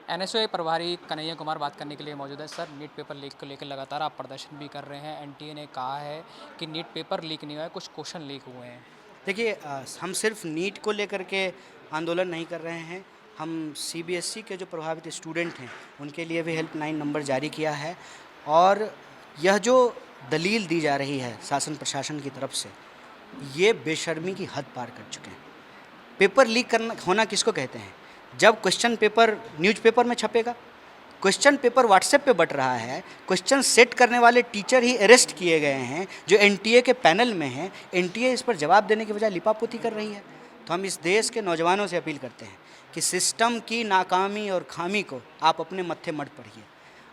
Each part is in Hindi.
एनएसयूआई प्रभारी कन्हैया कुमार बात करने के लिए मौजूद है। सर, नीट पेपर लीक को लेकर लगातार आप प्रदर्शन भी कर रहे हैं। एनटीए ने कहा है कि नीट पेपर लीक नहीं हुआ है, कुछ क्वेश्चन लीक हुए हैं। देखिए हम सिर्फ नीट को लेकर के आंदोलन नहीं कर रहे हैं। हम सीबीएसई के जो प्रभावित स्टूडेंट हैं उनके लिए भी हेल्पलाइन नंबर जारी किया है। और यह जो दलील दी जा रही है शासन प्रशासन की तरफ से, ये बेशर्मी की हद पार कर चुके हैं। पेपर लीक करना होना किसको कहते हैं? जब क्वेश्चन पेपर न्यूज़पेपर में छपेगा, क्वेश्चन पेपर व्हाट्सएप पे बट रहा है, क्वेश्चन सेट करने वाले टीचर ही अरेस्ट किए गए हैं जो एनटीए के पैनल में हैं। एनटीए इस पर जवाब देने के बजाय लिपापोती कर रही है। तो हम इस देश के नौजवानों से अपील करते हैं कि सिस्टम की नाकामी और खामी को आप अपने मत्थे मत पढ़िए।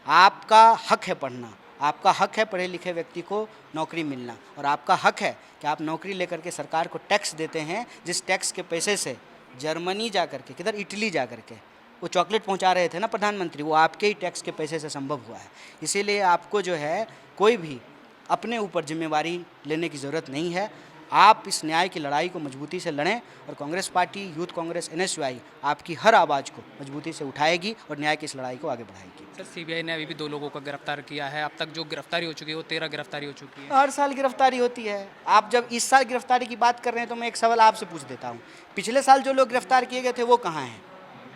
आपका हक है पढ़ना, आपका हक है पढ़े लिखे व्यक्ति को नौकरी मिलना, और आपका हक है कि आप नौकरी लेकर के सरकार को टैक्स देते हैं, जिस टैक्स के पैसे से जर्मनी जा कर के, किधर, इटली जा कर के वो चॉकलेट पहुंचा रहे थे ना प्रधानमंत्री, वो आपके ही टैक्स के पैसे से संभव हुआ है। इसीलिए आपको जो है कोई भी अपने ऊपर जिम्मेवारी लेने की ज़रूरत नहीं है। आप इस न्याय की लड़ाई को मजबूती से लड़ें, और Congress party, youth Congress, NSUI आपकी हर आवाज़ को मजबूती से उठाएगी और न्याय की इस लड़ाई को आगे बढ़ाएगी। सर, सीबीआई ने अभी भी 2 लोगों को गिरफ्तार किया है। अब तक जो गिरफ्तारी हो चुकी है वो 13 गिरफ्तारी हो चुकी है। हर साल गिरफ्तारी होती है। आप जब इस साल गिरफ्तारी की बात कर रहे हैं तो मैं एक सवाल आपसे पूछ देता हूँ, पिछले साल जो लोग गिरफ्तार किए गए थे वो कहाँ हैं?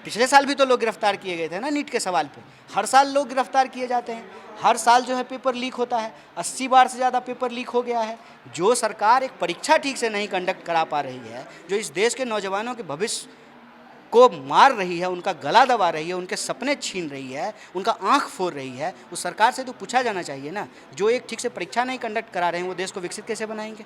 पिछले साल भी तो लोग गिरफ्तार किए गए थे ना नीट के सवाल पे। हर साल लोग गिरफ्तार किए जाते हैं, हर साल जो है पेपर लीक होता है। 80 बार से ज़्यादा पेपर लीक हो गया है। जो सरकार एक परीक्षा ठीक से नहीं कंडक्ट करा पा रही है, जो इस देश के नौजवानों के भविष्य को मार रही है, उनका गला दबा रही है, उनके सपने छीन रही है, उनका आंख फोड़ रही है, उस सरकार से तो पूछा जाना चाहिए ना, जो एक ठीक से परीक्षा नहीं कंडक्ट करा रहे हैं वो देश को विकसित कैसे बनाएंगे?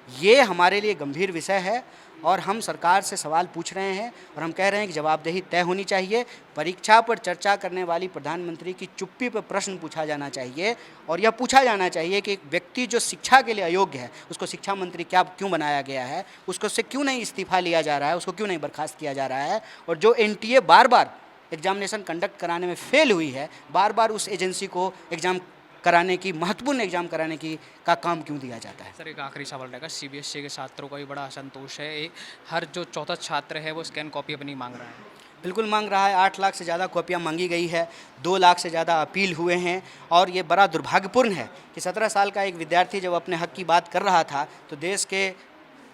ये हमारे लिए गंभीर विषय है और हम सरकार से सवाल पूछ रहे हैं और हम कह रहे हैं कि जवाबदेही तय होनी चाहिए। परीक्षा पर चर्चा करने वाली प्रधानमंत्री की चुप्पी पर प्रश्न पूछा जाना चाहिए, और यह पूछा जाना चाहिए कि एक व्यक्ति जो शिक्षा के लिए अयोग्य है उसको शिक्षा मंत्री क्यों बनाया गया है, उसको से क्यों नहीं इस्तीफा लिया जा रहा है, उसको क्यों नहीं बर्खास्त किया जा रहा है। और जो एनटीए बार बार एग्जामिनेशन कंडक्ट कराने में फेल हुई है, बार बार उस एजेंसी को एग्ज़ाम कराने की, महत्वपूर्ण एग्जाम कराने की का काम क्यों दिया जाता है? सर, एक आखिरी सवाल रहेगा। सीबीएसई के छात्रों का भी बड़ा असंतोष है। हर जो चौथा छात्र है वो स्कैन कॉपी अपनी मांग रहा है। बिल्कुल मांग रहा है। 8 लाख से ज़्यादा कॉपियाँ मांगी गई है, 2 लाख से ज़्यादा अपील हुए हैं। और ये बड़ा दुर्भाग्यपूर्ण है कि 17 साल का एक विद्यार्थी जब अपने हक की बात कर रहा था तो देश के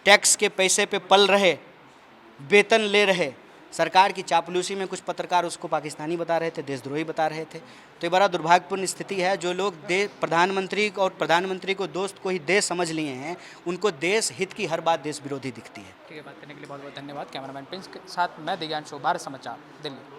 टैक्स के पैसे पे पल रहे, वेतन ले रहे सरकार की चापलूसी में कुछ पत्रकार उसको पाकिस्तानी बता रहे थे, देशद्रोही बता रहे थे। तो ये बड़ा दुर्भाग्यपूर्ण स्थिति है। जो लोग प्रधानमंत्री को दोस्त को ही देश समझ लिए हैं, उनको देश हित की हर बात देश विरोधी दिखती है। ठीक है, बात करने के लिए बहुत बहुत धन्यवाद। कैमरामैन प्रिंस के साथ मैं दिव्यांशु, भारत समाचार, दिल्ली।